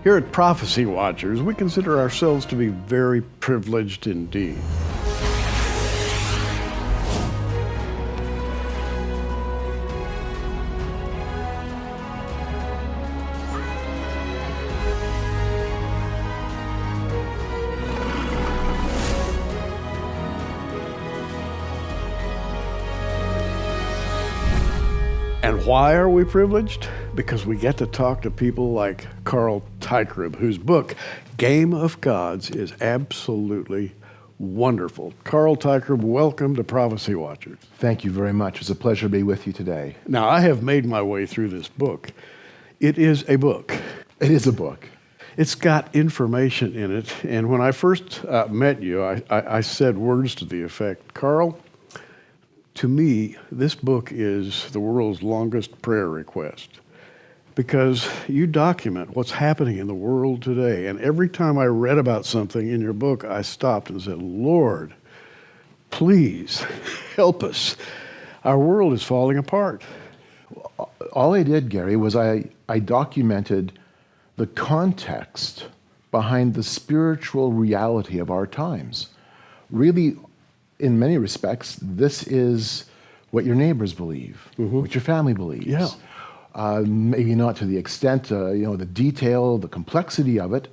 Here at Prophecy Watchers, we consider ourselves to be very privileged indeed. And why are we privileged? Because we get to talk to people like Carl Teichrib, whose book, Game of Gods, is absolutely wonderful. Carl Teichrib, welcome to Prophecy Watchers. Thank you very much. It's a pleasure to be with you today. Now, I have made my way through this book. It is a book. It is a book. It's got information in it. And when I first met you, I said words to the effect, Carl, to me, this book is the world's longest prayer request because you document what's happening in the world today. And every time I read about something in your book, I stopped and said, Lord, please help us. Our world is falling apart. All I did, Gary, was I documented the context behind the spiritual reality of our times. Really, in many respects, this is what your neighbors believe, what your family believes. Yeah. Maybe not to the extent, the detail, the complexity of it,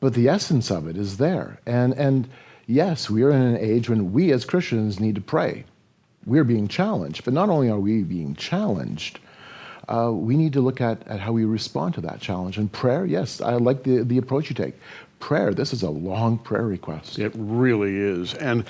but the essence of it is there. And yes, we are in an age when we as Christians need to pray. We're being challenged, but not only are we being challenged, we need to look at how we respond to that challenge. And prayer, yes, I like the approach you take. Prayer, this is a long prayer request. It really is. And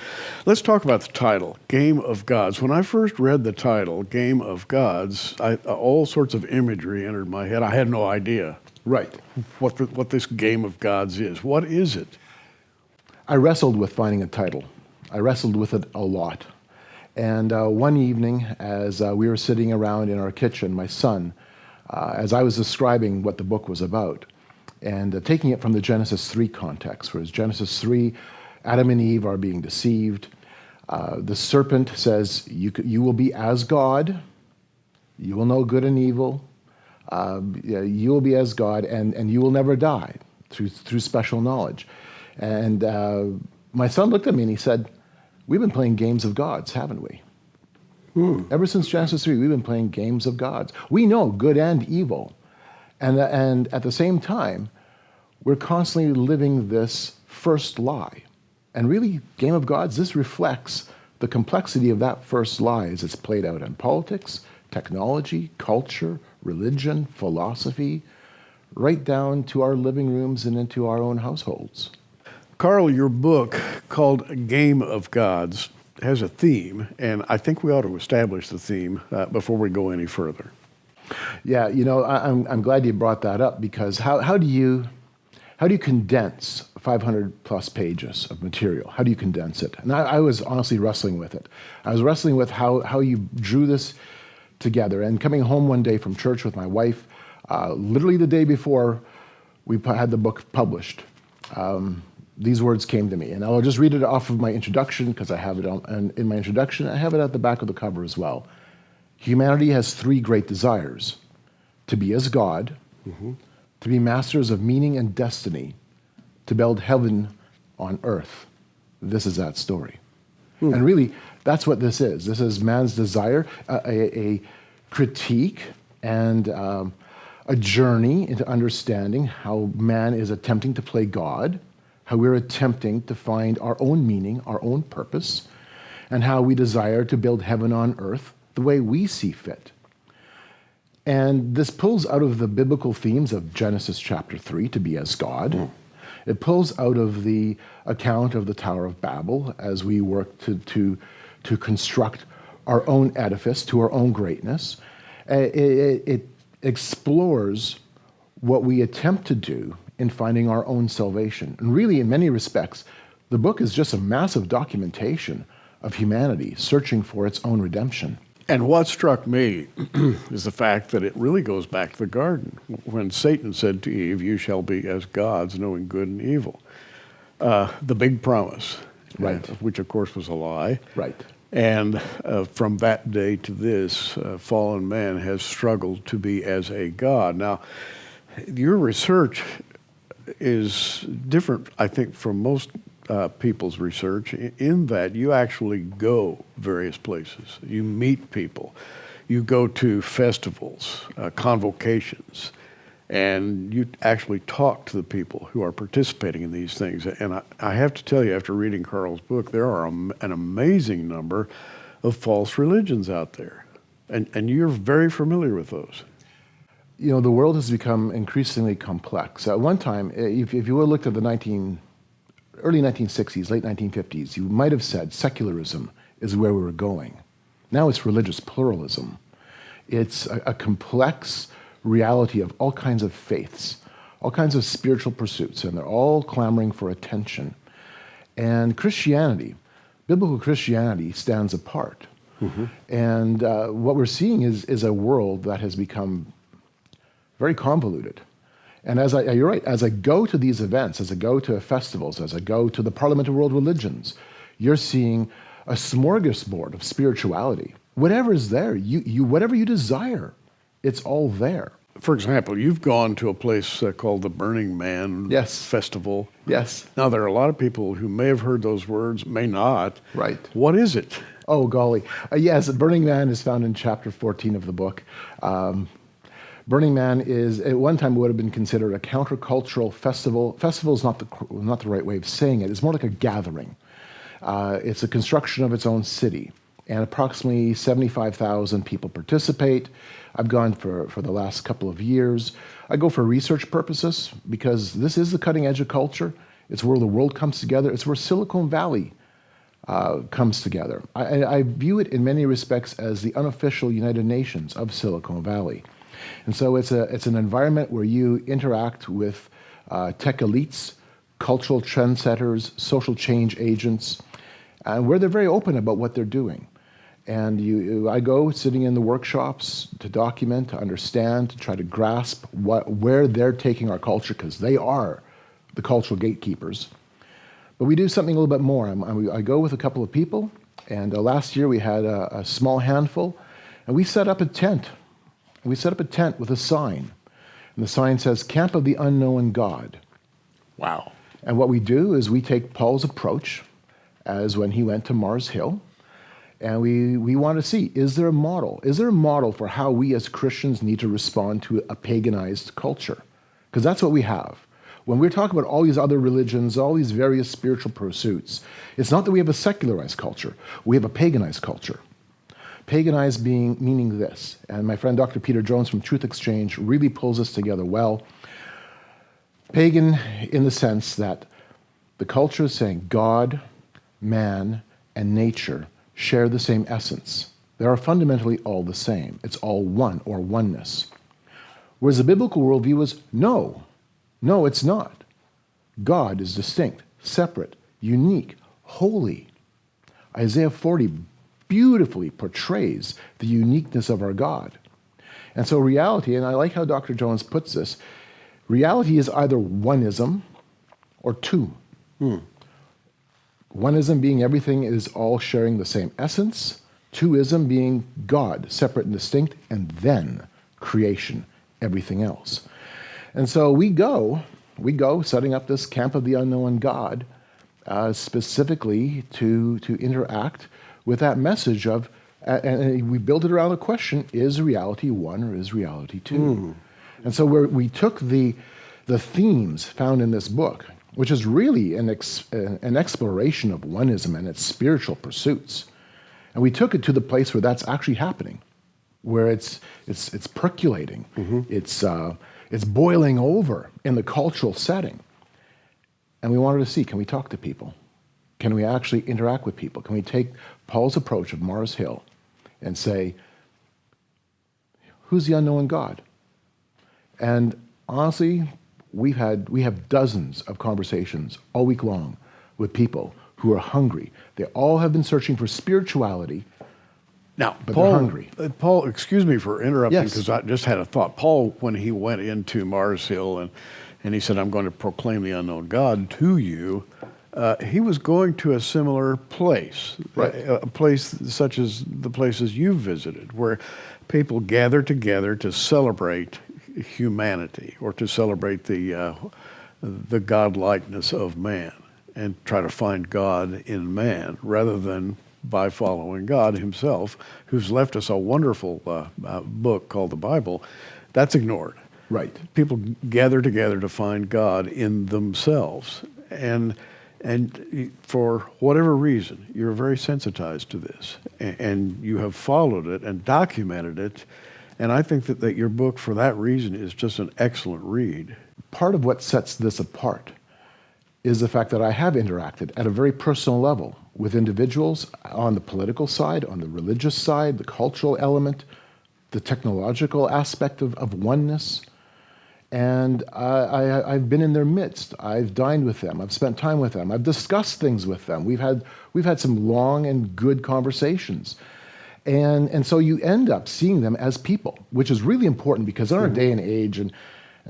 let's talk about the title, Game of Gods. When I first read the title, Game of Gods, all sorts of imagery entered my head. I had no idea Right. what this Game of Gods is. What is it? I wrestled with finding a title. I wrestled with it a lot. And one evening, as we were sitting around in our kitchen, my son, as I was describing what the book was about, and taking it from the Genesis 3 context, whereas Genesis 3, Adam and Eve are being deceived. The serpent says, you will be as God, you will know good and evil, you will be as God, and you will never die through special knowledge. And my son looked at me and he said, we've been playing games of gods, haven't we? Ever since Genesis 3, we've been playing games of gods. We know good and evil. And at the same time, we're constantly living this first lie. And really, Game of Gods, this reflects the complexity of that first lie as it's played out in politics, technology, culture, religion, philosophy, right down to our living rooms and into our own households. Carl, your book called Game of Gods has a theme, and I think we ought to establish the theme before we go any further. Yeah, I'm glad you brought that up because how do you condense 500 plus pages of material? How do you condense it? And I was honestly wrestling with it. I was wrestling with how you drew this together. And coming home one day from church with my wife, literally the day before we had the book published, these words came to me. And I'll just read it off of my introduction because I have it in my introduction. I have it at the back of the cover as well. Humanity has three great desires: to be as God, to be masters of meaning and destiny, to build heaven on earth. This is that story. And really, that's what this is. This is man's desire, a critique and a journey into understanding how man is attempting to play God, how we're attempting to find our own meaning, our own purpose, and how we desire to build heaven on earth the way we see fit. And this pulls out of the biblical themes of Genesis chapter 3, to be as God. It pulls out of the account of the Tower of Babel as we work to construct our own edifice to our own greatness. It explores what we attempt to do in finding our own salvation. And really, in many respects, the book is just a massive documentation of humanity searching for its own redemption. And what struck me is the fact that it really goes back to the garden, when Satan said to Eve, you shall be as gods, knowing good and evil. The big promise, Right. Which of course was a lie. Right. And from that day to this, fallen man has struggled to be as a god. Now, your research is different, I think, from most people's research in that you actually go various places. You meet people. You go to festivals, convocations, and you actually talk to the people who are participating in these things. And I have to tell you, after reading Carl's book, there are an amazing number of false religions out there. And you're very familiar with those. You know, the world has become increasingly complex. At one time, if you would have looked at the early 1960s, late 1950s, you might have said secularism is where we were going. Now it's religious pluralism. It's a complex reality of all kinds of faiths, all kinds of spiritual pursuits, and they're all clamoring for attention. And Christianity, biblical Christianity, stands apart. Mm-hmm. And what we're seeing is a world that has become very convoluted. And you're right, as I go to these events, as I go to festivals, as I go to the Parliament of World Religions, you're seeing a smorgasbord of spirituality. Whatever is there, whatever you desire, it's all there. For example, you've gone to a place called the Burning Man Festival. Yes. Now, there are a lot of people who may have heard those words, may not. Right. What is it? Oh, golly. Yes, Burning Man is found in chapter 14 of the book. Burning Man is, at one time, would have been considered a countercultural festival. Festival is not the right way of saying it. It's more like a gathering. It's a construction of its own city, and approximately 75,000 people participate. I've gone for the last couple of years. I go for research purposes because this is the cutting edge of culture. It's where the world comes together. It's where Silicon Valley comes together. I view it in many respects as the unofficial United Nations of Silicon Valley. And so it's an environment where you interact with tech elites, cultural trendsetters, social change agents, and where they're very open about what they're doing. And I go sitting in the workshops to document, to understand, to try to grasp where they're taking our culture, because they are the cultural gatekeepers. But we do something a little bit more. I go with a couple of people, and last year we had a small handful, and we set up a tent. We set up a tent with a sign, and the sign says, "Camp of the Unknown God." Wow. And what we do is we take Paul's approach as when he went to Mars Hill, and we want to see, is there a model? Is there a model for how we as Christians need to respond to a paganized culture? Because that's what we have. When we're talking about all these other religions, all these various spiritual pursuits, it's not that we have a secularized culture. We have a paganized culture. Paganized meaning this, and my friend Dr. Peter Jones from Truth Exchange really pulls this together well. Pagan in the sense that the culture is saying God, man, and nature share the same essence. They are fundamentally all the same. It's all one, or oneness. Whereas the biblical worldview is no, it's not. God is distinct, separate, unique, holy. Isaiah 40 beautifully portrays the uniqueness of our God. And so reality, and I like how Dr. Jones puts this, reality is either oneism or two. Oneism being everything is all sharing the same essence. Twoism being God, separate and distinct, and then creation, everything else. And so we go setting up this Camp of the Unknown God specifically to interact with that message of, and we built it around the question, is reality one or is reality two? And so we took the themes found in this book, which is really an exploration of oneism and its spiritual pursuits, and we took it to the place where that's actually happening, where it's percolating, it's boiling over in the cultural setting. And we wanted to see, can we talk to people? Can we actually interact with people? Can we take Paul's approach of Mars Hill and say, who's the unknown God? And honestly, we have dozens of conversations all week long with people who are hungry. They all have been searching for spirituality, now, but Paul, they're hungry. Paul, excuse me for interrupting, Yes. because I just had a thought. Paul, when he went into Mars Hill and he said, I'm going to proclaim the unknown God to you, he was going to a similar place, Right. a place such as the places you've visited, where people gather together to celebrate humanity or to celebrate the the godlikeness of man and try to find God in man rather than by following God himself, who's left us a wonderful book called the Bible. That's ignored. Right. People gather together to find God in themselves. And for whatever reason, you're very sensitized to this, and you have followed it and documented it. And I think that your book, for that reason, is just an excellent read. Part of what sets this apart is the fact that I have interacted at a very personal level with individuals on the political side, on the religious side, the cultural element, the technological aspect of oneness. And I've been in their midst. I've dined with them. I've spent time with them. I've discussed things with them. We've had some long and good conversations. And so you end up seeing them as people, which is really important because in our day and age, and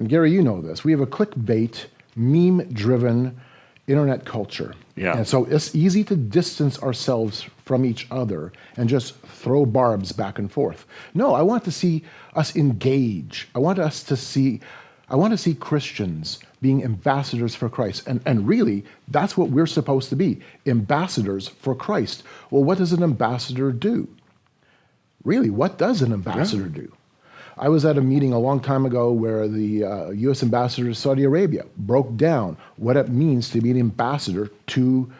Gary, you know this, we have a clickbait, meme-driven internet culture. Yeah. And so it's easy to distance ourselves from each other and just throw barbs back and forth. No, I want to see us engage. I want to see Christians being ambassadors for Christ. And really, that's what we're supposed to be, ambassadors for Christ. Well, what does an ambassador do? Really, what does an ambassador do? I was at a meeting a long time ago where the U.S. ambassador to Saudi Arabia broke down what it means to be an ambassador to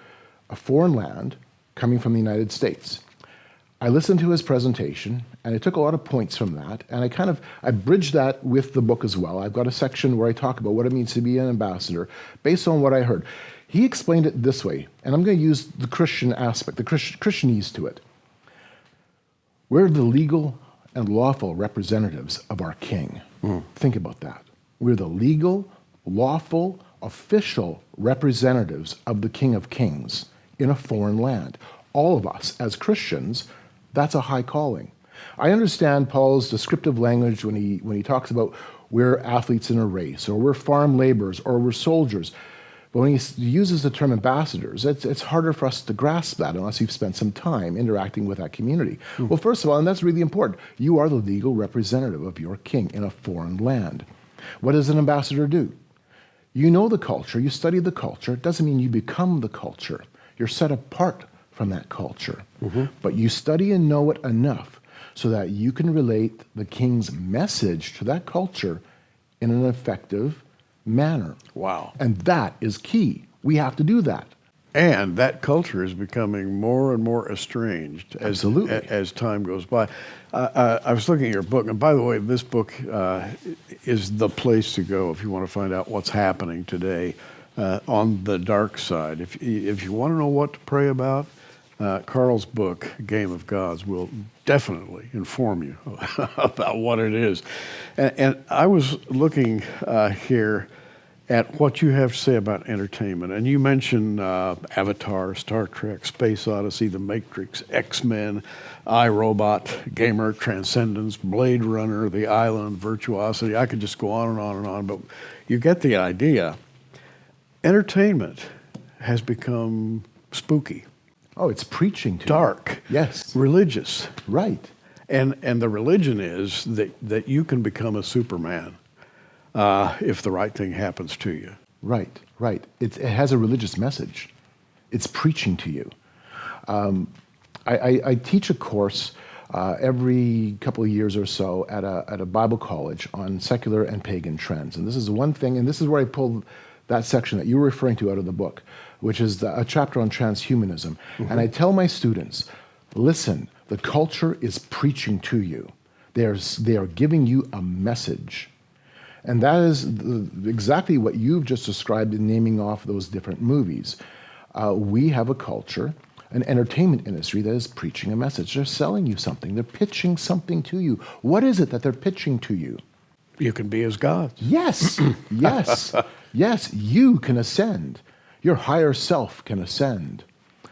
a foreign land coming from the United States. I listened to his presentation, and I took a lot of points from that, and I bridged that with the book as well. I've got a section where I talk about what it means to be an ambassador based on what I heard. He explained it this way, and I'm going to use the Christian aspect, the Christianese to it. We're the legal and lawful representatives of our King. Think about that. We're the legal, lawful, official representatives of the King of Kings in a foreign land. All of us, as Christians, that's a high calling. I understand Paul's descriptive language when he talks about we're athletes in a race, or we're farm laborers, or we're soldiers. But when he uses the term ambassadors, it's harder for us to grasp that unless you've spent some time interacting with that community. Well, first of all, and that's really important, you are the legal representative of your king in a foreign land. What does an ambassador do? You know the culture, you study the culture. It doesn't mean you become the culture. You're set apart from that culture. But you study and know it enough so that you can relate the king's message to that culture in an effective manner. Wow. And that is key. We have to do that. And that culture is becoming more and more estranged as time goes by. I was looking at your book, and by the way, this book is the place to go if you want to find out what's happening today on the dark side. If you want to know what to pray about, Carl's book, Game of Gods, will definitely inform you about what it is. And I was looking here at what you have to say about entertainment. And you mentioned Avatar, Star Trek, Space Odyssey, The Matrix, X-Men, iRobot, Gamer, Transcendence, Blade Runner, The Island, Virtuosity. I could just go on and on and on, but you get the idea. Entertainment has become spooky. Oh, it's preaching to dark. You. Yes. Religious. Right. And the religion is that you can become a Superman if the right thing happens to you. Right, right. It has a religious message. It's preaching to you. I teach a course every couple of years or so at a Bible college on secular and pagan trends. And this is one thing, and this is where I pulled that section that you were referring to out of the book, which is a chapter on transhumanism. And I tell my students, listen, the culture is preaching to you. They are giving you a message. And that is exactly what you've just described in naming off those different movies. We have a culture, an entertainment industry that is preaching a message. They're selling you something. They're pitching something to you. What is it that they're pitching to you? You can be as gods. Yes, yes, yes, you can ascend. Your higher self can ascend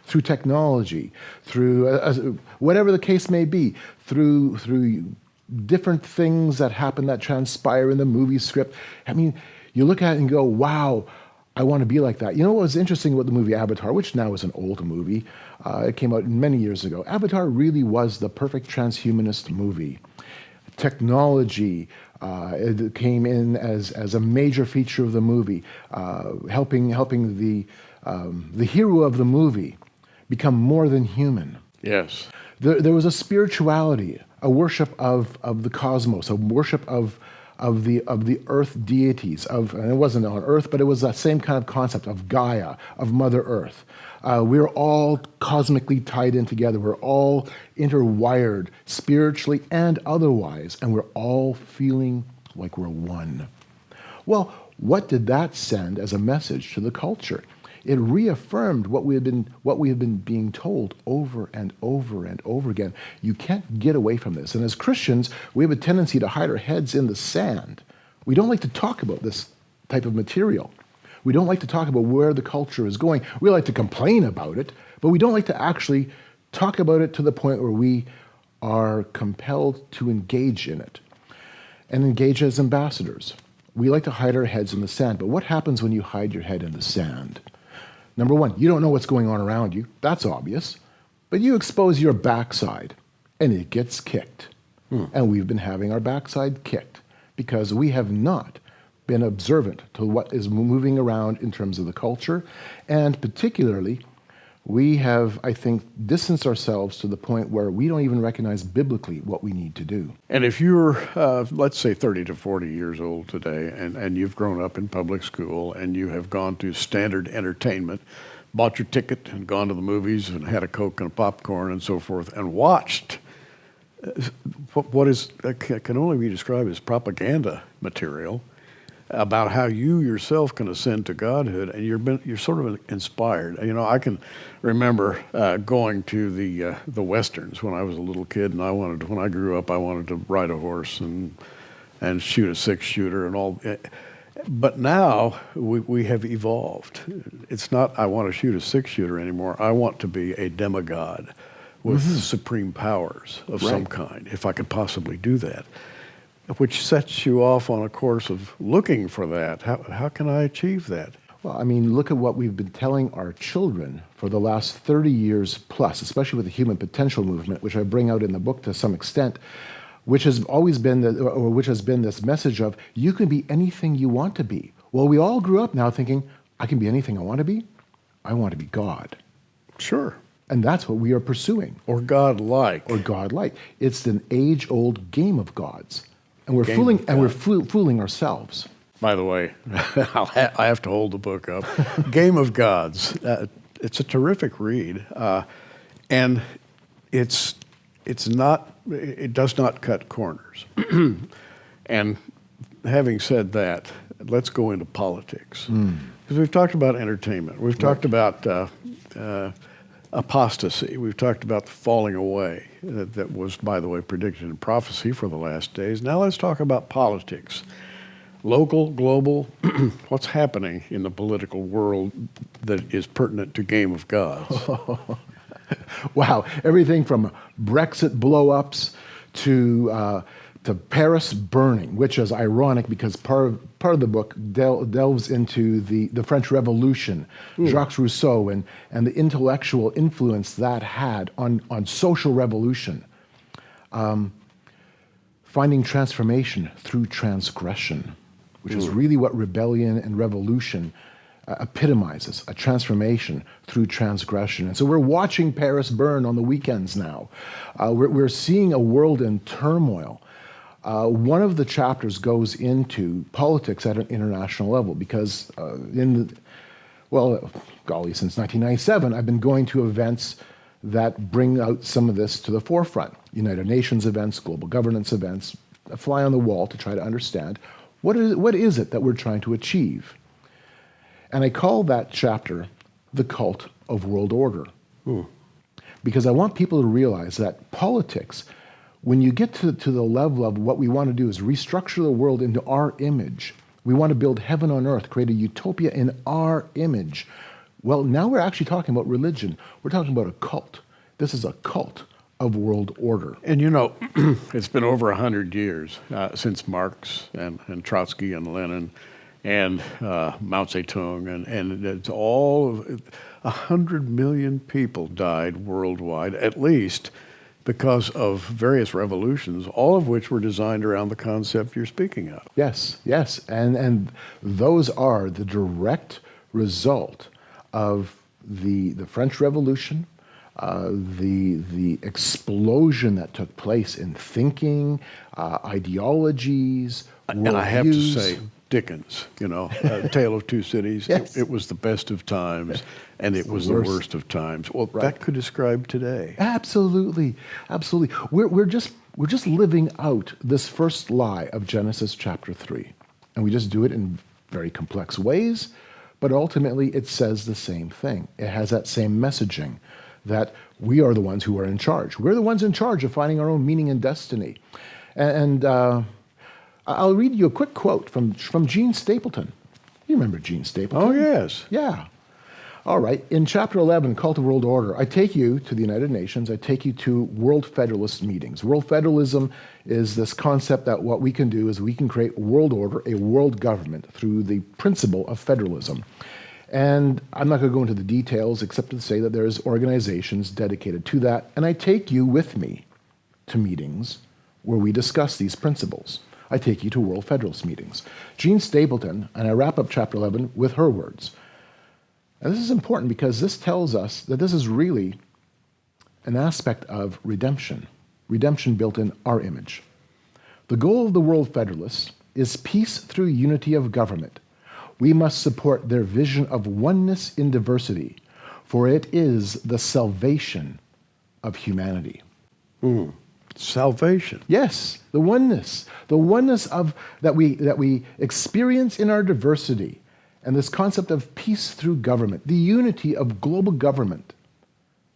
through technology, through whatever the case may be, through different things that happen, that transpire in the movie script. I mean, you look at it and go, wow, I want to be like that. You know what was interesting about the movie Avatar, which now is an old movie. It came out many years ago. Avatar really was the perfect transhumanist movie. technology. It came in as a major feature of the movie, helping the hero of the movie become more than human. Yes. There was a spirituality, a worship of the cosmos, a worship of the earth deities. And it wasn't on Earth, but it was that same kind of concept of Gaia, of Mother Earth. We're all cosmically tied in together. We're all interwired spiritually and otherwise, and we're all feeling like we're one. Well, what did that send as a message to the culture? It reaffirmed what we have been being told over and over and over again. You can't get away from this. And as Christians, we have a tendency to hide our heads in the sand. We don't like to talk about this type of material. We don't like to talk about where the culture is going. We like to complain about it, but we don't like to actually talk about it to the point where we are compelled to engage in it and engage as ambassadors. We like to hide our heads in the sand, but what happens when you hide your head in the sand? Number one, you don't know what's going on around you. That's obvious. But you expose your backside, and it gets kicked. And we've been having our backside kicked because we have not been observant to what is moving around in terms of the culture. And particularly, we have, I think, distanced ourselves to the point where we don't even recognize biblically what we need to do. And if you're, let's say, 30 to 40 years old today, and you've grown up in public school, and you have gone to standard entertainment, bought your ticket and gone to the movies and had a Coke and a popcorn and so forth, and watched what can only be described as propaganda material about how you yourself can ascend to godhood, and you're sort of inspired. You know, I can remember going to the westerns when I was a little kid, and when I grew up, I wanted to ride a horse and shoot a 6-shooter and all. But now we have evolved. It's not I want to shoot a 6-shooter anymore. I want to be a demigod with supreme powers of some kind, if I could possibly do that, which sets you off on a course of looking for that. How can I achieve that? Well, I mean, look at what we've been telling our children for the last 30 years plus, especially with the human potential movement, which I bring out in the book to some extent, which has always been, which has been this message of, you can be anything you want to be. Well, we all grew up now thinking, I can be anything I want to be. I want to be God. Sure. And that's what we are pursuing. Or God-like. Or God-like. It's an age-old game of gods. And we're fooling ourselves. By the way, I have to hold the book up. Game of Gods. It's a terrific read, and it does not cut corners. And having said that, let's go into politics, because we've talked about entertainment, we've talked about apostasy, we've talked about the falling away that was, by the way, predicted in prophecy for the last days. Now let's talk about politics. Local, global, what's happening in the political world that is pertinent to Game of Gods? Wow, everything from Brexit blow-ups to Paris burning, which is ironic because part of the book delves into the French Revolution, Jacques Rousseau, and the intellectual influence that had on social revolution. Finding transformation through transgression, which is really what rebellion and revolution epitomizes, a transformation through transgression. And so we're watching Paris burn on the weekends now. We're seeing a world in turmoil. One of the chapters goes into politics at an international level because since 1997, I've been going to events that bring out some of this to the forefront. United Nations events, global governance events, a fly on the wall to try to understand what is it that we're trying to achieve. And I call that chapter The Cult of World Order. Because I want people to realize that politics, when you get to the level of what we want to do is restructure the world into our image. We want to build heaven on earth, create a utopia in our image. Well, now we're actually talking about religion. We're talking about a cult. This is a cult of world order. And you know, it's been over 100 years since Marx and Trotsky and Lenin and Mao Zedong, and it's all 100 million people died worldwide, at least, because of various revolutions, all of which were designed around the concept you're speaking of. Yes, yes. And those are the direct result of the French Revolution, the explosion that took place in thinking, ideologies, And I have to worldviews. say, Dickens, Tale of Two Cities, Yes. it was the best of times, and it was the worst of times. Well, Right. that could describe today. Absolutely, absolutely. We're just living out this first lie of Genesis chapter 3, and we just do it in very complex ways, but ultimately it says the same thing. It has that same messaging that we are the ones who are in charge. We're the ones in charge of finding our own meaning and destiny. And I'll read you a quick quote from Gene Stapleton. You remember Gene Stapleton? Oh, yes. Yeah. All right. In Chapter 11, Cult of World Order, I take you to the United Nations. I take you to World Federalist meetings. World Federalism is this concept that what we can do is we can create world order, a world government, through the principle of federalism. And I'm not going to go into the details except to say that there's organizations dedicated to that. And I take you with me to meetings where we discuss these principles. I take you to World Federalist meetings. Jean Stapleton, and I wrap up Chapter 11 with her words. And this is important because this tells us that this is really an aspect of redemption, redemption built in our image. The goal of the World Federalists is peace through unity of government. We must support their vision of oneness in diversity, for it is the salvation of humanity. Salvation. Yes, the oneness of that we experience in our diversity, and this concept of peace through government, the unity of global government.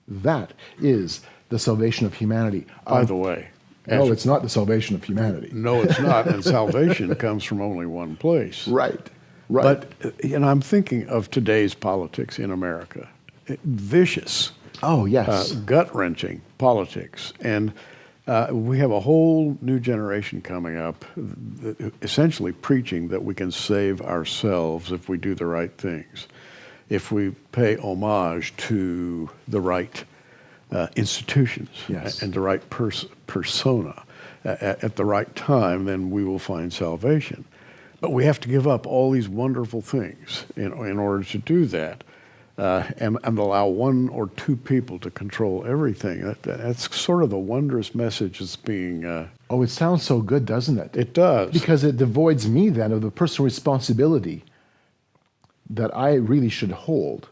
That is the salvation of humanity. By the way. No, it's not the salvation of humanity. No, it's not. And salvation comes from only one place. Right, right. But, I'm thinking of today's politics in America. Vicious, oh, yes. gut-wrenching politics. And we have a whole new generation coming up essentially preaching that we can save ourselves if we do the right things, if we pay homage to the right institutions Yes. and the right persona at the right time, then we will find salvation. But we have to give up all these wonderful things in order to do that. And allow one or two people to control everything. That's sort of the wondrous message that's being... Oh, it sounds so good, doesn't it? It does. Because it devoids me then of the personal responsibility that I really should hold.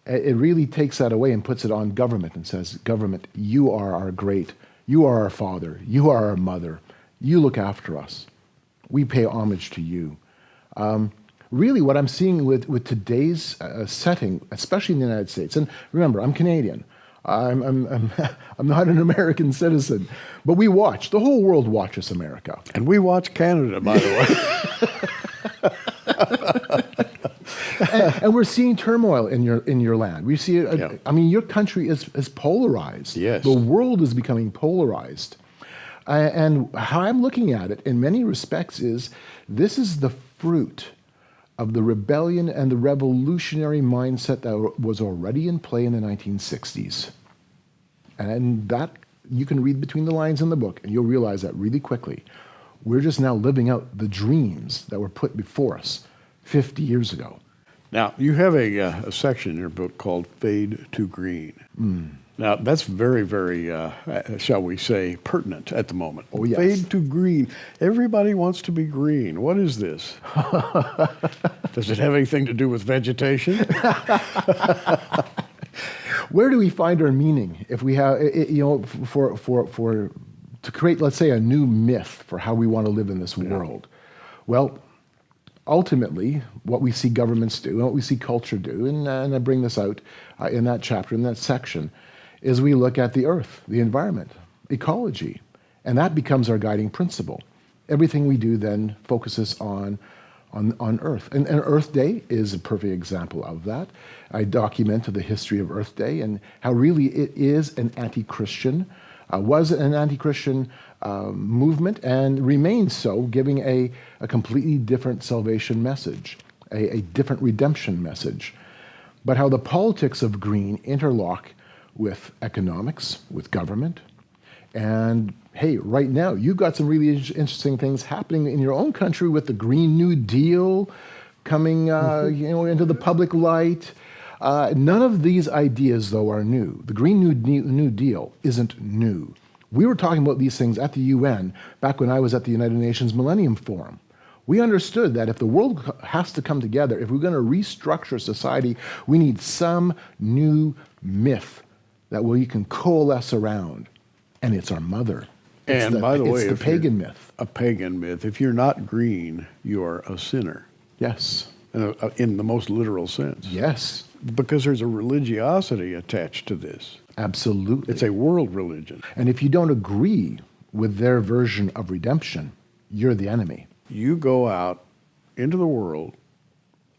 It really takes that away and puts it on government and says, government, you are our father, you are our mother, you look after us. We pay homage to you. Really, what I'm seeing with today's setting, especially in the United States, and remember, I'm Canadian. I'm not an American citizen, but we watch. The whole world watches America. And we watch Canada, by the way. And we're seeing turmoil in your land. We see, Yeah. I mean, your country is polarized. Yes. The world is becoming polarized. And how I'm looking at it in many respects is this is the fruit of the rebellion and the revolutionary mindset that was already in play in the 1960s. And that, you can read between the lines in the book, and you'll realize that really quickly. We're just now living out the dreams that were put before us 50 years ago. Now, you have a section in your book called Fade to Green. Now, that's very, very, shall we say, pertinent at the moment. Oh, yes. Fade to green. Everybody wants to be green. What is this? Does it have anything to do with vegetation? Where do we find our meaning if we have, to create, let's say, a new myth for how we want to live in this world? Well, ultimately, what we see governments do and what we see culture do, and I bring this out in that chapter, in that section, is we look at the earth, the environment, ecology, and that becomes our guiding principle. Everything we do then focuses on Earth. And Earth Day is a perfect example of that. I documented the history of Earth Day and how really it is an anti-Christian, was an anti-Christian movement and remains so, giving a completely different salvation message, a different redemption message. But how the politics of green interlock with economics, with government, And hey, right now, you've got some really interesting things happening in your own country with the Green New Deal coming into the public light. None of these ideas, though, are new. The Green New Deal isn't new. We were talking about these things at the UN back when I was at the United Nations Millennium Forum. We understood that if the world has to come together, if we're going to restructure society, we need some new myth that we can coalesce around. And it's our mother. And by the way, it's the pagan myth. A pagan myth. If you're not green, you are a sinner. Yes. In the most literal sense. Yes. Because there's a religiosity attached to this. Absolutely. It's a world religion. And if you don't agree with their version of redemption, you're the enemy. You go out into the world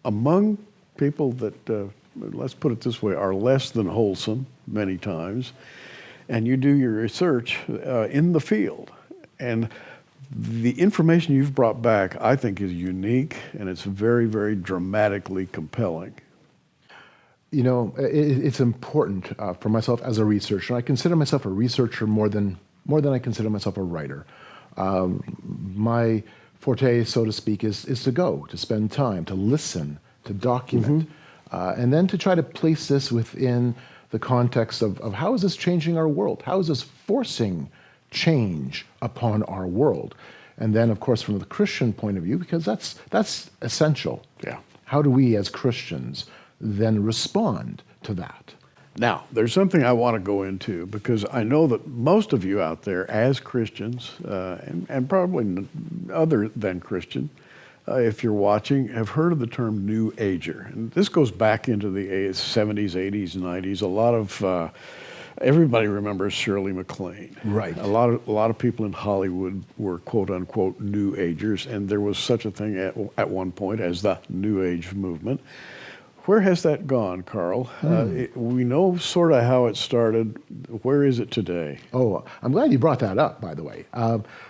among people that, let's put it this way, are less than wholesome many times, and you do your research in the field. And the information you've brought back, I think, is unique, and it's very, very dramatically compelling. You know, it's important for myself as a researcher. I consider myself a researcher more than I consider myself a writer. My forte, so to speak, is to spend time, to listen, to document, and then to try to place this within the context of how is this changing our world? How is this forcing change upon our world? And then, of course, from the Christian point of view, because that's essential. Yeah. How do we as Christians then respond to that? Now, there's something I want to go into, because I know that most of you out there as Christians, and probably other than Christian, if you're watching, have heard of the term New Ager. And this goes back into the 70s, 80s, 90s. A lot of, everybody remembers Shirley MacLaine. Right. A lot of people in Hollywood were quote unquote New Agers, and there was such a thing at one point as the New Age movement. Where has that gone, Carl? We know sort of how it started. Where is it today? Oh, I'm glad you brought that up, by the way.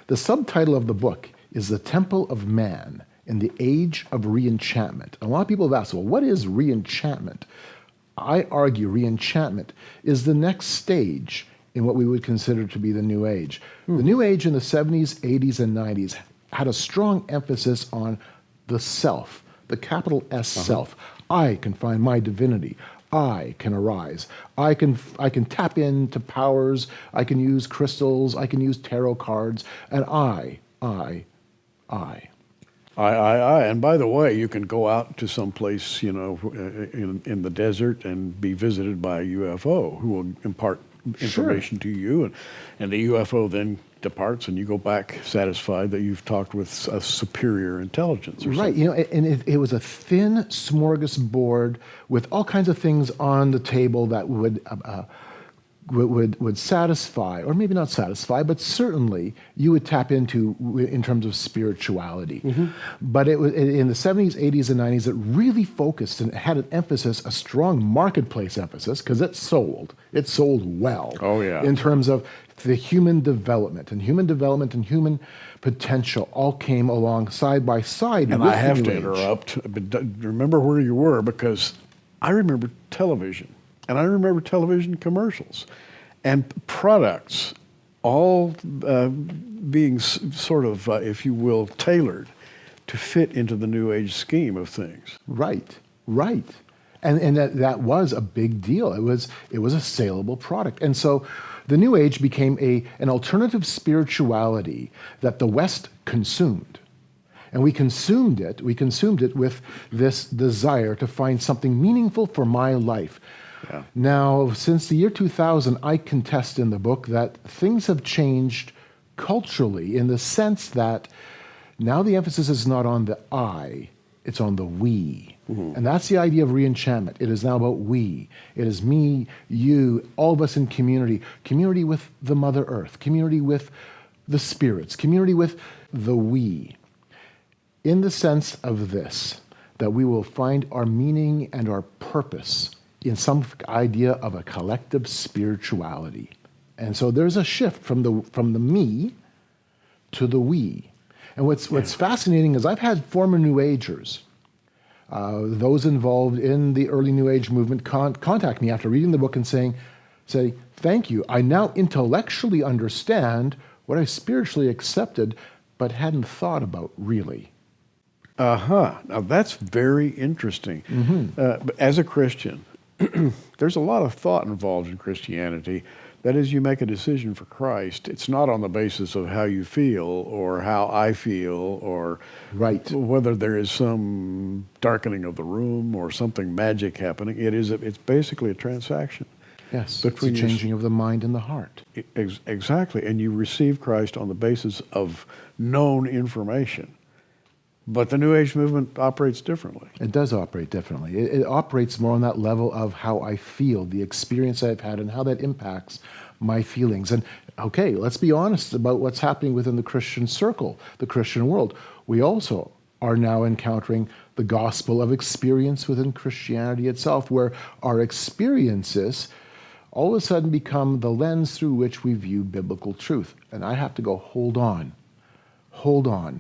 The subtitle of the book is The Temple of Man in the Age of Re-enchantment. A lot of people have asked, well, what is re-enchantment? I argue re-enchantment is the next stage in what we would consider to be the New Age. The New Age in the 70s, 80s, and 90s had a strong emphasis on the self, the capital S self. I can find my divinity. I can arise. I can tap into powers. I can use crystals. I can use tarot cards. And I. And by the way, you can go out to some place, in the desert and be visited by a UFO who will impart information to you, and the UFO then departs, and you go back satisfied that you've talked with a superior intelligence. Or right, something. And it was a thin smorgasbord with all kinds of things on the table that would satisfy, or maybe not satisfy, but certainly you would tap into in terms of spirituality. But it was in the 70s, 80s, and 90s, it really focused and had an emphasis, a strong marketplace emphasis, because it sold. It sold well. Oh, yeah. In terms of the human development and human potential all came along side by side. And with I have the to New Age. interrupt, but remember where you were, because I remember television, and I remember television commercials and products all being sort of, if you will, tailored to fit into the New Age scheme of things. Right. And that was a big deal. It was a saleable product. And so the New Age became an alternative spirituality that the West consumed. And we consumed it with this desire to find something meaningful for my life. Yeah. Now, since the year 2000, I contest in the book that things have changed culturally in the sense that now the emphasis is not on the I, it's on the we. And that's the idea of re-enchantment. It is now about we. It is me, you, all of us in community. Community with the Mother Earth. Community with the spirits. Community with the we. In the sense of this, that we will find our meaning and our purpose in some idea of a collective spirituality. And so there's a shift from the me to the we. And what's fascinating is I've had former New Agers, those involved in the early New Age movement, contact me after reading the book and saying, say, thank you. I now intellectually understand what I spiritually accepted but hadn't thought about really. Now that's very interesting. But as a Christian, there's a lot of thought involved in Christianity. That is, you make a decision for Christ. It's not on the basis of how you feel or how I feel or Right. whether there is some darkening of the room or something magic happening. It's basically a transaction. Yes, Between it's a changing of the mind and the heart. Exactly. And you receive Christ on the basis of known information. But the New Age movement operates differently. It does operate differently. It operates more on that level of how I feel, the experience I've had, and how that impacts my feelings. And okay, let's be honest about what's happening within the Christian circle, the Christian world. We also are now encountering the gospel of experience within Christianity itself, where our experiences all of a sudden become the lens through which we view biblical truth. And I have to go, hold on,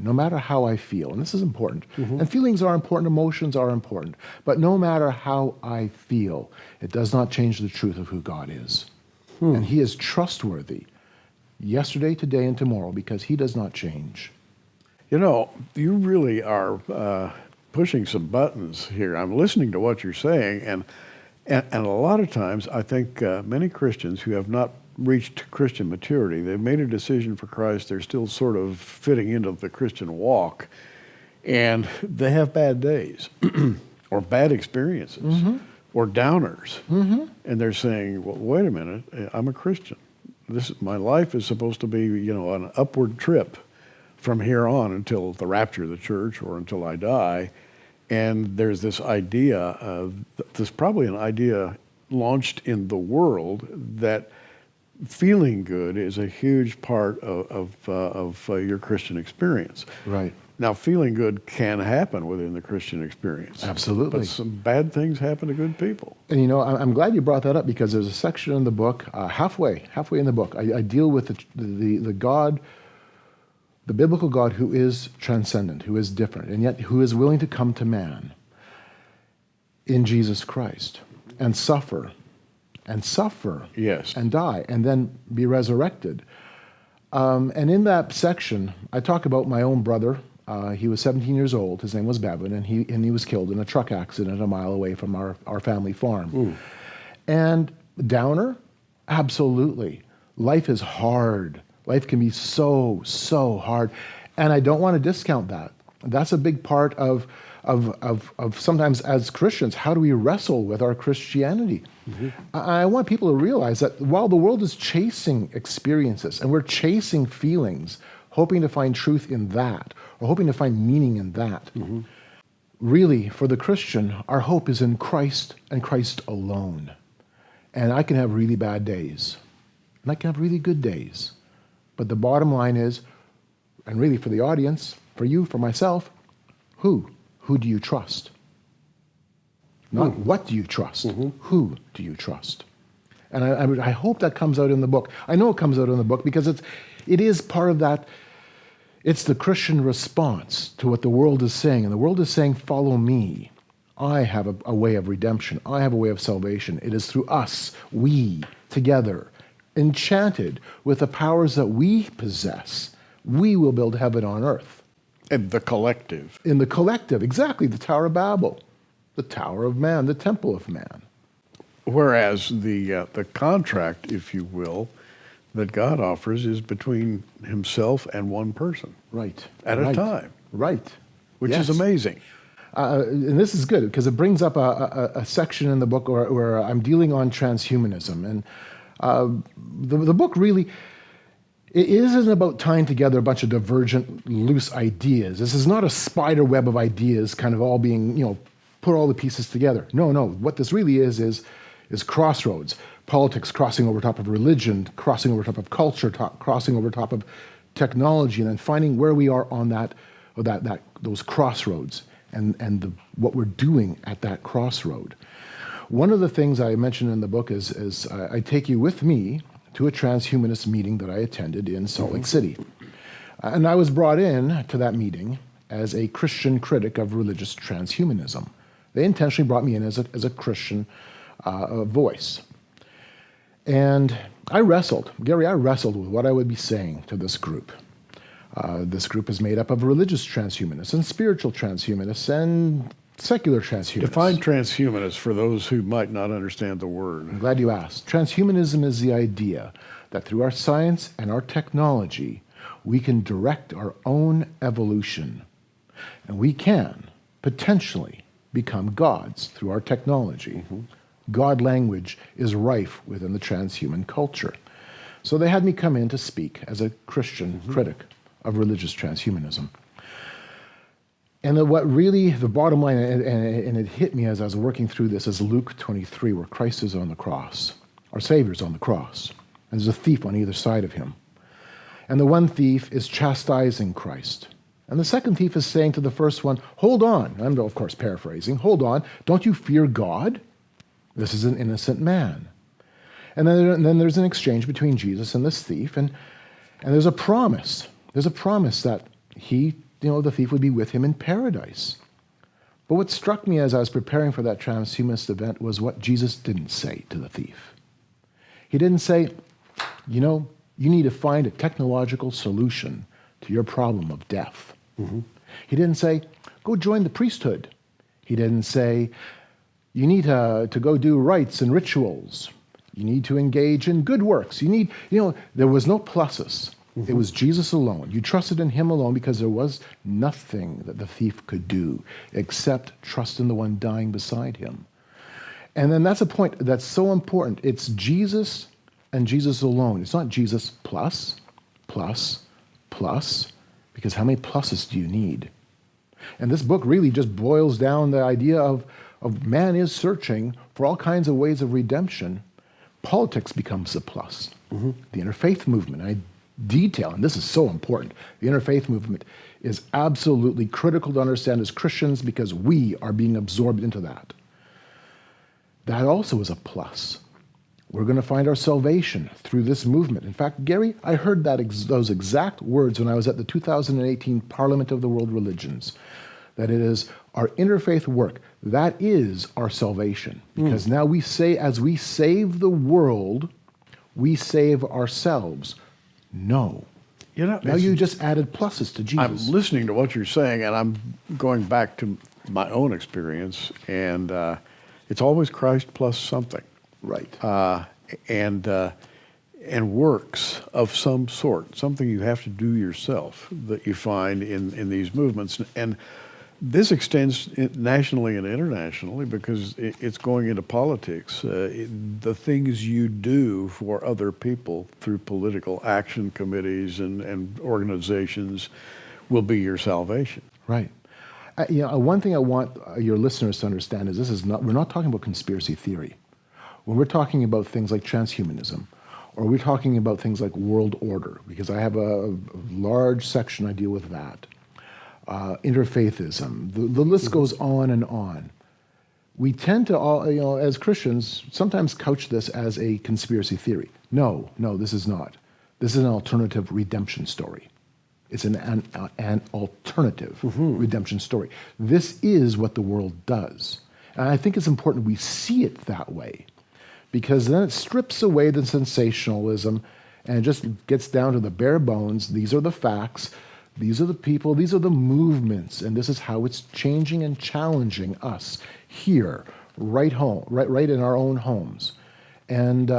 no matter how I feel. And this is important. And feelings are important, emotions are important. But no matter how I feel, it does not change the truth of who God is. And he is trustworthy yesterday, today, and tomorrow because he does not change. You know, you really are pushing some buttons here. I'm listening to what you're saying, and a lot of times I think many Christians who have not reached Christian maturity, they've made a decision for Christ, they're still sort of fitting into the Christian walk, and they have bad days or bad experiences or downers. And they're saying, well, wait a minute, I'm a Christian. My life is supposed to be, an upward trip from here on until the rapture of the church or until I die. And there's this idea, there's probably an idea launched in the world that feeling good is a huge part of your Christian experience. Right. Now, feeling good can happen within the Christian experience. Absolutely. But some bad things happen to good people. And I'm glad you brought that up because there's a section in the book, halfway in the book, I deal with the God, the biblical God who is transcendent, who is different, and yet who is willing to come to man in Jesus Christ and suffer, Yes. and die, and then be resurrected. And in that section, I talk about my own brother. He was 17 years old. His name was Bevan, and he was killed in a truck accident a mile away from our family farm. And downer, absolutely. Life is hard. Life can be so hard, and I don't want to discount that. That's a big part of sometimes as Christians, how do we wrestle with our Christianity? I want people to realize that while the world is chasing experiences and we're chasing feelings, hoping to find truth in that or hoping to find meaning in that, really, for the Christian, our hope is in Christ and Christ alone. And I can have really bad days, and I can have really good days. But the bottom line is, and really for the audience, for you, for myself, who do you trust? Not what do you trust, who do you trust? And I hope that comes out in the book. I know it comes out in the book because it is part of that. It's the Christian response to what the world is saying. And the world is saying, follow me. I have a way of redemption. I have a way of salvation. It is through us, we, together, enchanted with the powers that we possess, we will build heaven on earth. And the collective. In the collective, exactly, the Tower of Babel, the Tower of Man, the Temple of Man. Whereas the contract, if you will, that God offers is between himself and one person. Right. At a time. Right. Which is amazing. And this is good because it brings up a section in the book where I'm dealing on transhumanism. And the book really, it isn't about tying together a bunch of divergent, loose ideas. This is not a spider web of ideas kind of all being, put all the pieces together. No. What this really is crossroads. Politics crossing over top of religion, crossing over top of culture, crossing over top of technology, and then finding where we are on those crossroads and what we're doing at that crossroad. One of the things I mentioned in the book is I take you with me to a transhumanist meeting that I attended in Salt Lake City. And I was brought in to that meeting as a Christian critic of religious transhumanism. They intentionally brought me in as a Christian voice. And I wrestled, Gary, I wrestled with what I would be saying to this group. This group is made up of religious transhumanists and spiritual transhumanists and secular transhumanists. Define transhumanist for those who might not understand the word. I'm glad you asked. Transhumanism is the idea that through our science and our technology, we can direct our own evolution. And we can potentially become gods through our technology. God language is rife within the transhuman culture. So they had me come in to speak as a Christian critic of religious transhumanism. And what really, the bottom line, and it hit me as I was working through this, is Luke 23, where Christ is on the cross. Our Savior's on the cross. And there's a thief on either side of him. And the one thief is chastising Christ. And the second thief is saying to the first one, hold on. I'm, of course, paraphrasing. Hold on. Don't you fear God? This is an innocent man. And then there's an exchange between Jesus and this thief. And there's a promise. There's a promise that the thief would be with him in paradise. But what struck me as I was preparing for that transhumanist event was what Jesus didn't say to the thief. He didn't say, you need to find a technological solution to your problem of death. He didn't say, go join the priesthood. He didn't say, you need to go do rites and rituals. You need to engage in good works. There was no pluses. It was Jesus alone. You trusted in him alone because there was nothing that the thief could do except trust in the one dying beside him. And then that's a point that's so important. It's Jesus and Jesus alone. It's not Jesus plus, because how many pluses do you need? And this book really just boils down the idea of man is searching for all kinds of ways of redemption. Politics becomes the plus. The interfaith movement, I detail, and this is so important, the interfaith movement is absolutely critical to understand as Christians because we are being absorbed into that. That also is a plus. We're going to find our salvation through this movement. In fact, Gary, I heard those exact words when I was at the 2018 Parliament of the World Religions, that it is our interfaith work, that is our salvation. Because now we say, as we save the world, we save ourselves. No. Now you just added pluses to Jesus. I'm listening to what you're saying, and I'm going back to my own experience, and it's always Christ plus something. Right. And works of some sort, something you have to do yourself that you find in these movements. And this extends nationally and internationally because it's going into politics. The things you do for other people through political action committees and organizations will be your salvation. Right. One thing I want your listeners to understand is we're not talking about conspiracy theory. When we're talking about things like transhumanism, or we're talking about things like world order, because I have a large section I deal with that, interfaithism, the list goes on and on. We tend to all, as Christians, sometimes couch this as a conspiracy theory. No, this is not. This is an alternative redemption story. It's an alternative redemption story. This is what the world does. And I think it's important we see it that way, because then it strips away the sensationalism and it just gets down to the bare bones. These are the facts. These are the people. These are the movements. And this is how it's changing and challenging us here, right in our own homes. And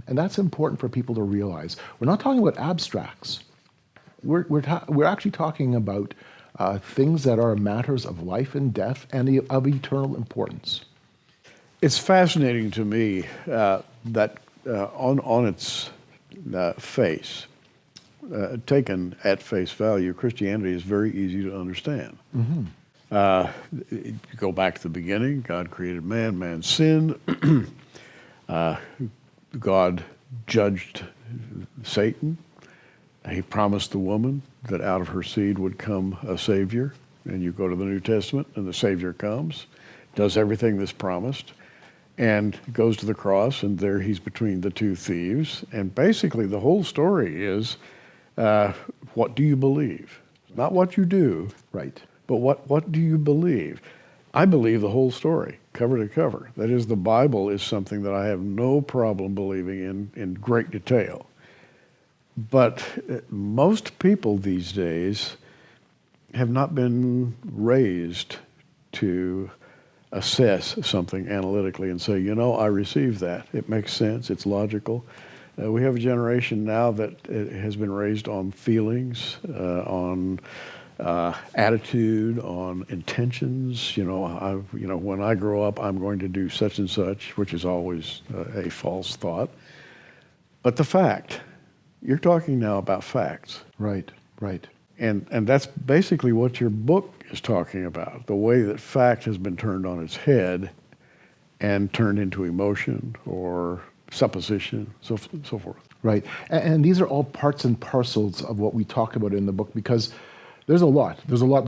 that's important for people to realize. We're not talking about abstracts. We're actually talking about things that are matters of life and death and of eternal importance. It's fascinating to me that on its face, taken at face value, Christianity is very easy to understand. You go back to the beginning, God created man, man sinned, God judged Satan, he promised the woman that out of her seed would come a Savior, and you go to the New Testament and the Savior comes, does everything that's promised, and goes to the cross, and there he's between the two thieves. And basically the whole story is, what do you believe? Not what you do, Right. but what do you believe? I believe the whole story, cover to cover. That is, the Bible is something that I have no problem believing in great detail. But most people these days have not been raised to assess something analytically and say, you know, I received that. It makes sense. It's logical. We have a generation now that has been raised on feelings, on attitude, on intentions. You know, when I grow up, I'm going to do such and such, which is always a false thought. But the fact, you're talking now about facts. Right, right. And that's basically what your book is talking about, the way that fact has been turned on its head and turned into emotion or supposition, so forth. Right. And these are all parts and parcels of what we talk about in the book, because there's a lot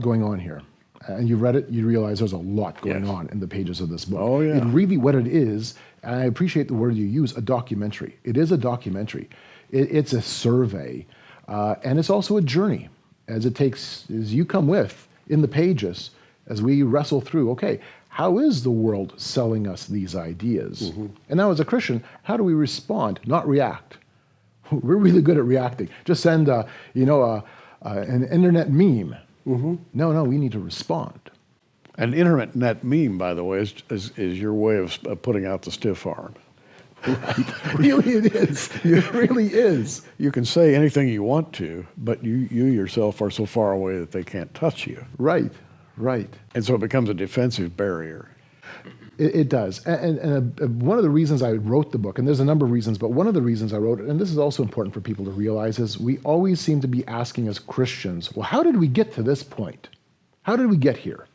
going on here. And you read it, you realize there's a lot going on in the pages of this book. Oh, yeah. It really, what it is, and I appreciate the word you use, a documentary. It is a documentary. It's a survey, and it's also a journey, as you come with in the pages, as we wrestle through, okay, how is the world selling us these ideas? Mm-hmm. And now as a Christian, how do we respond, not react? We're really good at reacting. Just send, an internet meme. Mm-hmm. No, we need to respond. An internet meme, by the way, is your way of putting out the stiff arm. Really it is. It really is. You can say anything you want to, but you yourself are so far away that they can't touch you. Right, right. And so it becomes a defensive barrier. It does. And one of the reasons I wrote the book, and there's a number of reasons, but one of the reasons I wrote it, and this is also important for people to realize, is we always seem to be asking as Christians, well, how did we get to this point? How did we get here?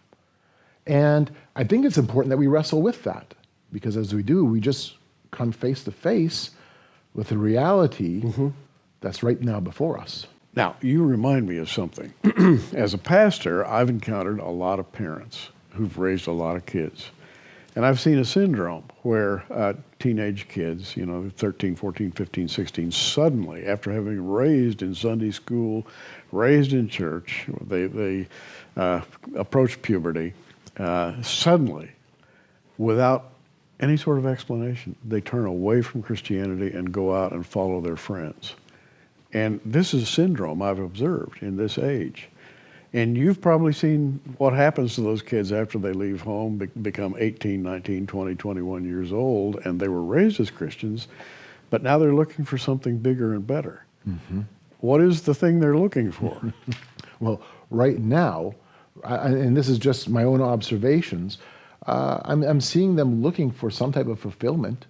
And I think it's important that we wrestle with that, because as we do, we just come face to face with the reality that's right now before us. Now, you remind me of something. As a pastor, I've encountered a lot of parents who've raised a lot of kids. And I've seen a syndrome where teenage kids, 13, 14, 15, 16, suddenly, after having raised in Sunday school, raised in church, they approach puberty, suddenly, without any sort of explanation, they turn away from Christianity and go out and follow their friends. And this is a syndrome I've observed in this age. And you've probably seen what happens to those kids after they leave home, become 18, 19, 20, 21 years old, and they were raised as Christians, but now they're looking for something bigger and better. Mm-hmm. What is the thing they're looking for? Well, right now, and this is just my own observations, I'm seeing them looking for some type of fulfillment,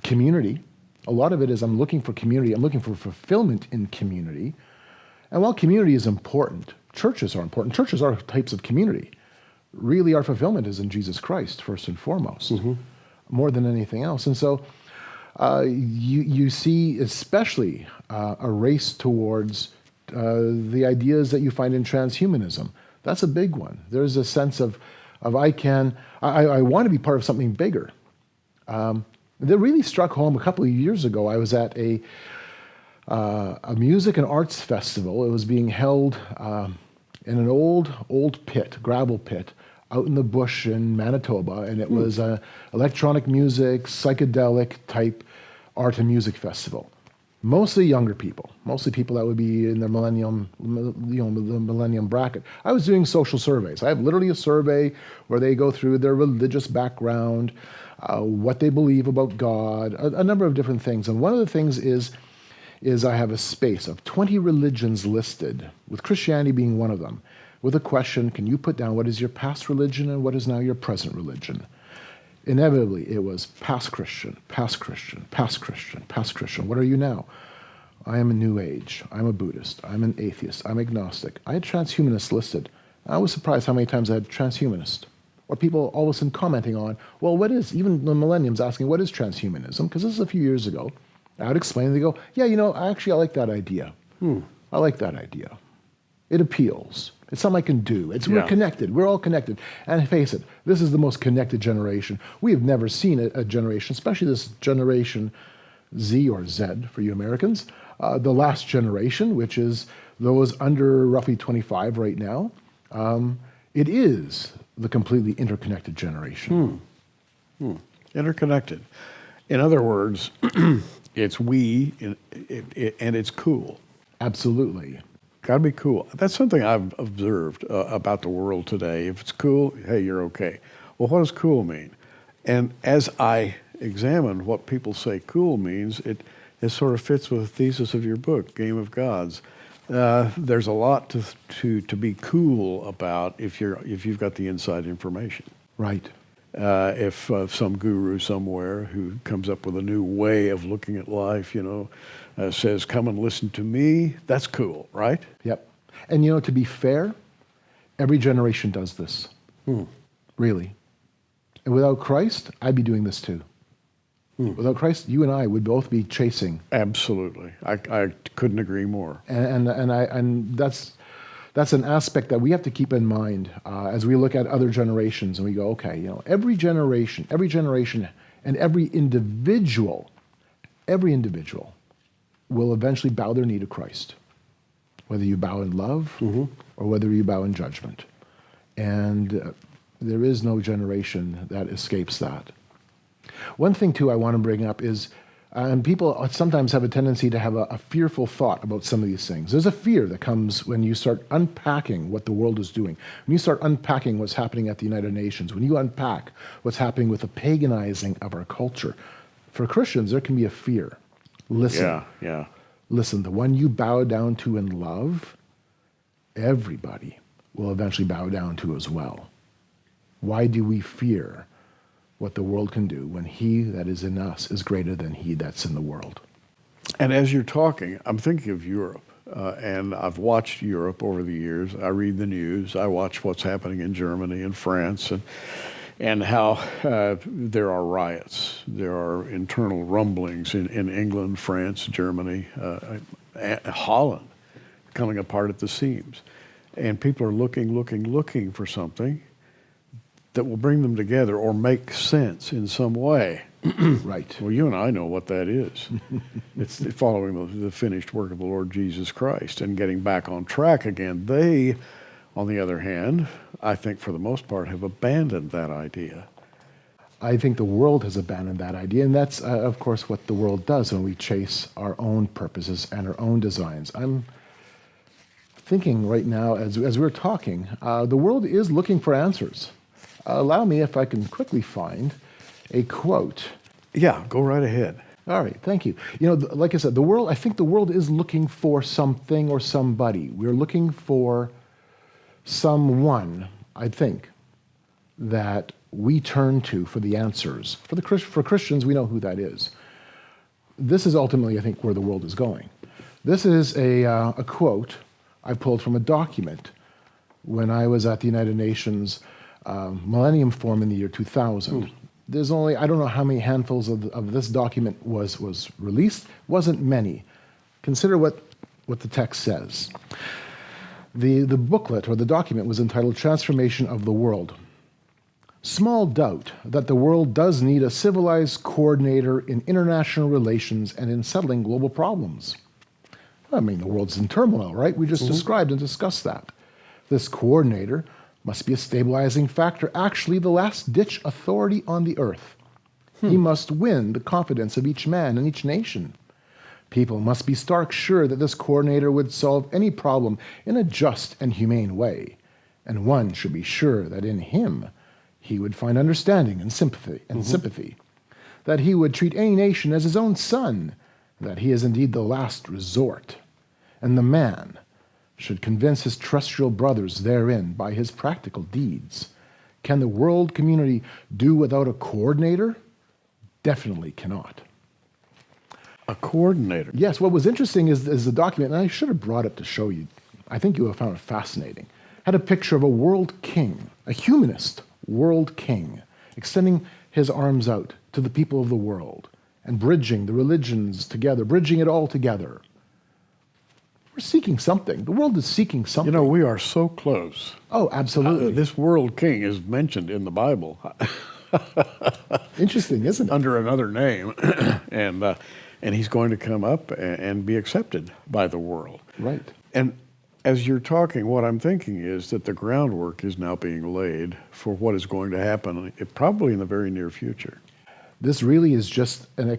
community. A lot of it is I'm looking for community. I'm looking for fulfillment in community. And while community is important, churches are important. Churches are types of community. Really, our fulfillment is in Jesus Christ, first and foremost, more than anything else. And so you see especially a race towards the ideas that you find in transhumanism. That's a big one. There's a sense of I want to be part of something bigger. That really struck home a couple of years ago. I was at a music and arts festival. It was being held in an old pit, gravel pit, out in the bush in Manitoba, and it was a electronic music, psychedelic type art and music festival. Mostly younger people, mostly people that would be in the millennium bracket. I was doing social surveys. I have literally a survey where they go through their religious background, what they believe about God, a number of different things. And one of the things is I have a space of 20 religions listed, with Christianity being one of them, with a question, can you put down what is your past religion and what is now your present religion? Inevitably, it was past Christian, past Christian, past Christian, past Christian. What are you now? I am a New Age. I'm a Buddhist. I'm an atheist. I'm agnostic. I had transhumanists listed. I was surprised how many times I had transhumanist. Or people all of a sudden commenting on, well, what is, even the millenniums asking, what is transhumanism? Because this is a few years ago. I would explain, and they go, yeah, I like that idea. I like that idea. It appeals. It's something I can do. We're connected. We're all connected. And face it, this is the most connected generation. We have never seen a generation, especially this generation Z or Z for you Americans, the last generation, which is those under roughly 25 right now. It is the completely interconnected generation. Interconnected. In other words, it's we, and it's cool. Absolutely. Got to be cool. That's something I've observed about the world today. If it's cool, hey, you're okay. Well, what does cool mean? And as I examine what people say cool means, it sort of fits with the thesis of your book, Game of Gods. There's a lot to be cool about if you've got the inside information. Right. If some guru somewhere who comes up with a new way of looking at life, says, "Come and listen to me," that's cool, right? Yep. And to be fair, every generation does this. Really. And without Christ, I'd be doing this too. Without Christ, you and I would both be chasing. Absolutely. I couldn't agree more. And that's an aspect that we have to keep in mind as we look at other generations and we go, okay, every generation, and every individual will eventually bow their knee to Christ, whether you bow in love or whether you bow in judgment. And there is no generation that escapes that. One thing, too, I want to bring up is, and people sometimes have a tendency to have a fearful thought about some of these things. There's a fear that comes when you start unpacking what the world is doing, when you start unpacking what's happening at the United Nations, when you unpack what's happening with the paganizing of our culture. For Christians, there can be a fear. Listen. Yeah. Listen, the one you bow down to in love, everybody will eventually bow down to as well. Why do we fear what the world can do when he that is in us is greater than he that's in the world? And as you're talking, I'm thinking of Europe. And I've watched Europe over the years. I read the news. I watch what's happening in Germany and France and how there are riots. There are internal rumblings in England, France, Germany, Holland, coming apart at the seams. And people are looking for something that will bring them together or make sense in some way. Right. Well, you and I know what that is. It's following the finished work of the Lord Jesus Christ and getting back on track again. They, on the other hand, I think for the most part, have abandoned that idea. I think the world has abandoned that idea, and that's, of course, what the world does when we chase our own purposes and our own designs. I'm thinking right now, as we're talking, the world is looking for answers. Allow me, if I can quickly find a quote. Yeah, go right ahead. All right, thank you. Like I said, I think the world is looking for something or somebody. We're looking for someone, I think, that we turn to for the answers. For Christians, we know who that is. This is ultimately, I think, where the world is going. This is a quote I pulled from a document when I was at the United Nations Millennium Forum in the year 2000. There's only, I don't know how many handfuls of this document was released. Wasn't many. Consider what the text says. The booklet or the document was entitled Transformation of the World. Small doubt that the world does need a civilized coordinator in international relations and in settling global problems. I mean, the world's in turmoil, right? We just described and discussed that. This coordinator must be a stabilizing factor, actually the last-ditch authority on the earth. He must win the confidence of each man and each nation. People must be stark sure that this coordinator would solve any problem in a just and humane way, and one should be sure that in him he would find understanding and sympathy, that he would treat any nation as his own son, that he is indeed the last resort, and the man should convince his terrestrial brothers therein by his practical deeds. Can the world community do without a coordinator? Definitely cannot. A coordinator? Yes, what was interesting is the document, and I should have brought it to show you. I think you would have found it fascinating. Had a picture of a world king, a humanist world king, extending his arms out to the people of the world and bridging the religions together, bridging it all together. We're seeking something. The world is seeking something. We are so close. Oh, absolutely. This world king is mentioned in the Bible. Interesting, isn't it? Under another name. And he's going to come up and be accepted by the world. Right. And as you're talking, what I'm thinking is that the groundwork is now being laid for what is going to happen, probably in the very near future. This really is just an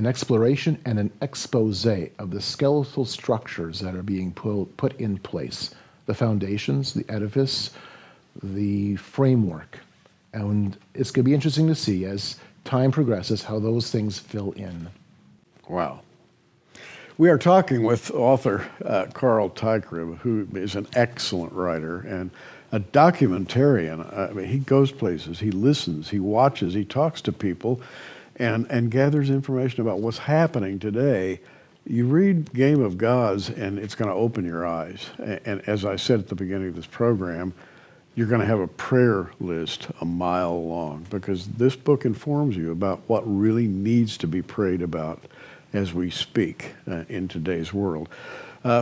exploration and an expose of the skeletal structures that are being put in place, the foundations, the edifice, the framework. And it's going to be interesting to see as time progresses how those things fill in. Wow. We are talking with author Carl Teichrib, who is an excellent writer and a documentarian. I mean, he goes places, he listens, he watches, he talks to people, and gathers information about what's happening today. You read Game of Gods, and it's going to open your eyes. And as I said at the beginning of this program, you're going to have a prayer list a mile long, because this book informs you about what really needs to be prayed about as we speak in today's world.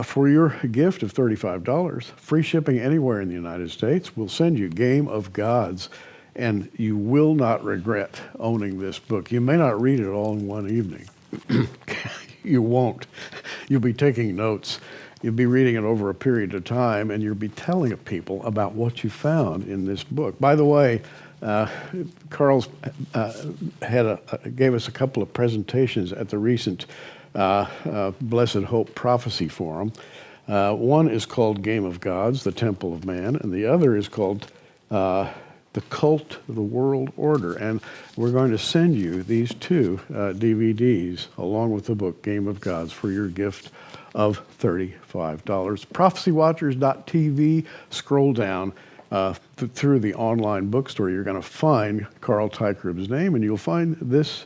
For your gift of $35, free shipping anywhere in the United States, we'll send you Game of Gods, and you will not regret owning this book. You may not read it all in one evening. You won't. You'll be taking notes. You'll be reading it over a period of time, and you'll be telling people about what you found in this book. By the way, Carl's gave us a couple of presentations at the recent Blessed Hope Prophecy Forum. One is called Game of Gods, the Temple of Man, and the other is called The Cult of the World Order. And we're going to send you these two DVDs along with the book Game of Gods for your gift of $35. ProphecyWatchers.tv, scroll down through the online bookstore. You're going to find Carl Teichrib's name, and you'll find this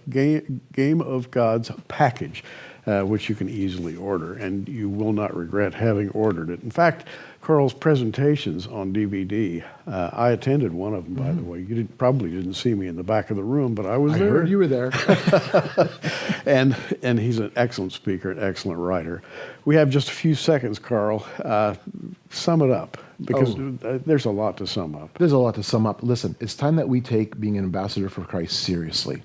Game of Gods package, which you can easily order, and you will not regret having ordered it. In fact, Carl's presentations on DVD, I attended one of them, by the way. You probably didn't see me in the back of the room, but I was there. I heard you were there. And he's an excellent speaker, an excellent writer. We have just a few seconds, Carl. Sum it up, because there's a lot to sum up. There's a lot to sum up. Listen, it's time that we take being an ambassador for Christ seriously.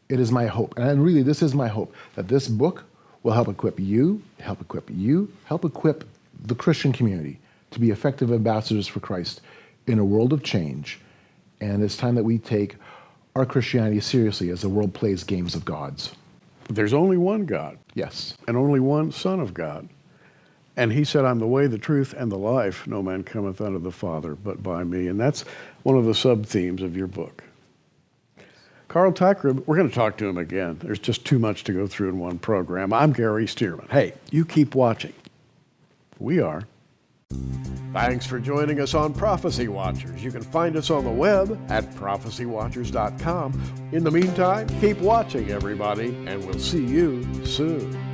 It is my hope, and really this is my hope, that this book will help equip you, help equip the Christian community to be effective ambassadors for Christ in a world of change. And it's time that we take our Christianity seriously as the world plays games of gods. There's only one God. Yes. And only one Son of God. And he said, I'm the way, the truth, and the life. No man cometh unto the Father but by me. And that's one of the sub-themes of your book. Carl Teichrib, we're going to talk to him again. There's just too much to go through in one program. I'm Gary Stearman. Hey, you keep watching. We are. Thanks for joining us on Prophecy Watchers. You can find us on the web at prophecywatchers.com. In the meantime, keep watching, everybody, and we'll see you soon.